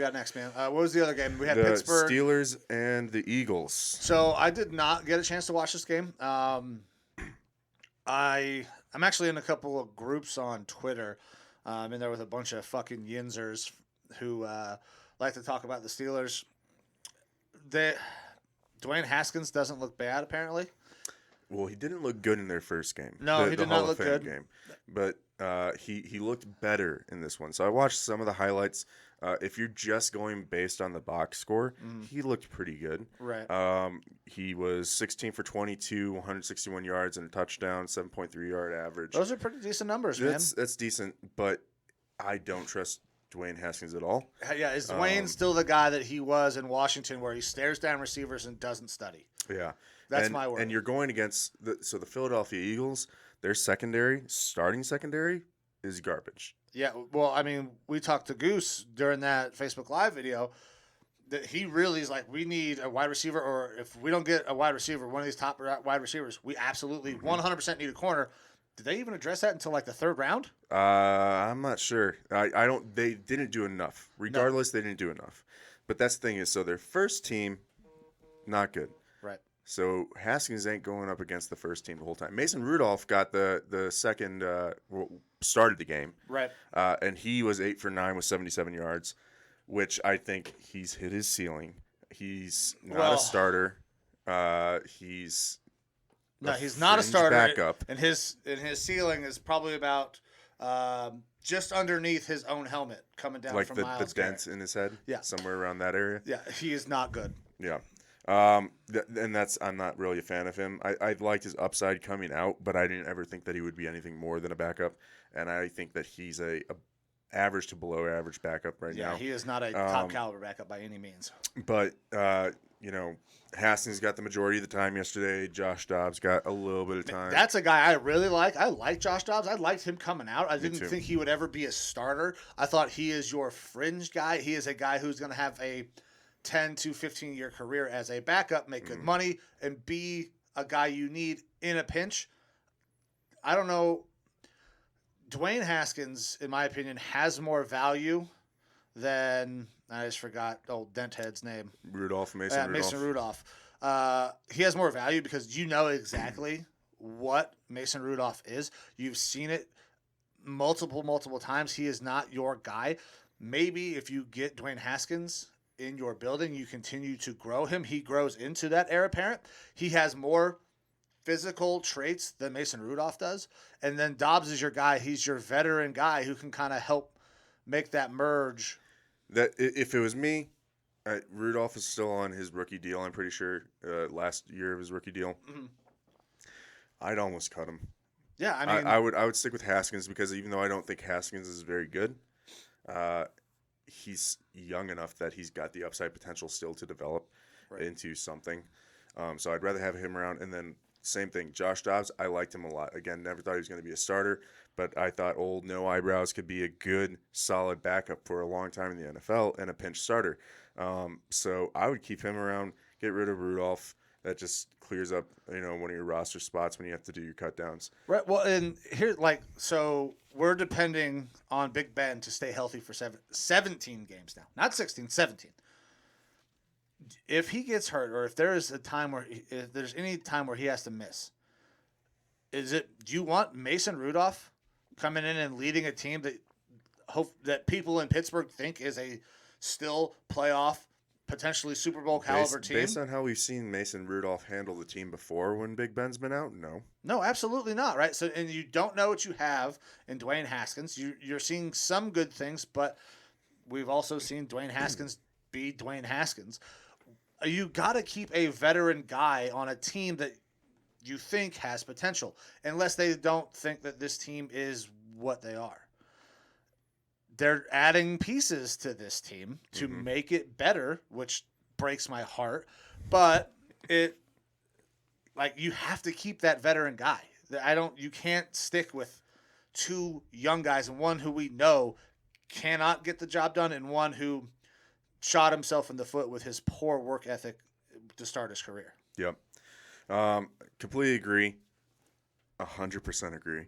we got next, man? What was the other game? We had The Pittsburgh. Steelers and the Eagles. So I did not get a chance to watch this game. I'm actually in a couple of groups on Twitter. I'm in there with a bunch of fucking yinzers who like to talk about the Steelers. Dwayne Haskins doesn't look bad, apparently. Well, he didn't look good in their first game. No, he the did Hall not of look Fame good. game. But he looked better in this one. So I watched some of the highlights. If you're just going based on the box score, he looked pretty good. Right. He was 16 for 22, 161 yards and a touchdown, 7.3 yard average. Those are pretty decent numbers, That's decent, but I don't trust Dwayne Haskins at all. man. Yeah, is Dwayne still the guy that he was in Washington where he stares down receivers and doesn't study? Yeah. That's my word. And you're going against the Philadelphia Eagles, their starting secondary is garbage. Yeah, well, I mean, we talked to Goose during that Facebook Live video that he really is like, we need a wide receiver, or if we don't get a wide receiver, one of these top wide receivers, we absolutely 100% need a corner. Did they even address that until like the third round? I'm not sure. I don't. They didn't do enough. Regardless, they didn't do enough. But that's the thing is, so their first team, not good. Right. So Haskins ain't going up against the first team the whole time. Mason Rudolph got the second started the game. Right. And he was 8 for 9 with 77 yards, which I think he's hit his ceiling. He's not a starter. He's not a starter. Backup. And his ceiling is probably about just underneath his own helmet coming down like from the Myles dent Garrett. in his head. Yeah. Somewhere around that area. Yeah, he is not good. Yeah. And I'm not really a fan of him. I liked his upside coming out, but I didn't ever think that he would be anything more than a backup. And I think that he's a average to below average backup right now. Yeah, he is not a top caliber backup by any means. But, Haskins got the majority of the time yesterday. Josh Dobbs got a little bit of time. That's a guy I really like. I like Josh Dobbs. I liked him coming out. I didn't too. think he would ever be a starter. I thought he is your fringe guy. He is a guy who's going to have a 10 to 15-year career as a backup, make good money, and be a guy you need in a pinch. I don't know. Dwayne Haskins, in my opinion, has more value than I just forgot old Denthead's name. Mason Rudolph. He has more value because you know exactly what Mason Rudolph is. You've seen it multiple times. He is not your guy. Maybe if you get Dwayne Haskins in your building, you continue to grow him. He grows into that heir apparent. He has more physical traits than Mason Rudolph does. And then Dobbs is your guy. He's your veteran guy who can kind of help make that merge. That if it was me, Rudolph is still on his rookie deal. I'm pretty sure last year of his rookie deal. Mm-hmm. I'd almost cut him. Yeah, I mean, I would stick with Haskins because even though I don't think Haskins is very good, he's young enough that he's got the upside potential still to develop into something. So I'd rather have him around. And then same thing, Josh Dobbs. I liked him a lot. Again, never thought he was going to be a starter, but I thought old No Eyebrows could be a good, solid backup for a long time in the NFL and a pinch starter. So I would keep him around. Get rid of Rudolph. That just clears up, one of your roster spots when you have to do your cut downs. right. Well, and here, so we're depending on Big Ben to stay healthy for 17 games now, not 16, 17. If he gets hurt, or if there is a time if there's any time where he has to miss, do you want Mason Rudolph coming in and leading a team that people in Pittsburgh think is a still playoff, potentially Super Bowl caliber team? Based on how we've seen Mason Rudolph handle the team before when Big Ben's been out, no. No, absolutely not, right? So, and you don't know what you have in Dwayne Haskins. You're seeing some good things, but we've also seen Dwayne Haskins be Dwayne Haskins. You got to keep a veteran guy on a team that you think has potential, unless they don't think that this team is what they are. They're adding pieces to this team to make it better, which breaks my heart. But you have to keep that veteran guy. You can't stick with two young guys and one who we know cannot get the job done and one who shot himself in the foot with his poor work ethic to start his career. Yep. Completely agree. 100% agree.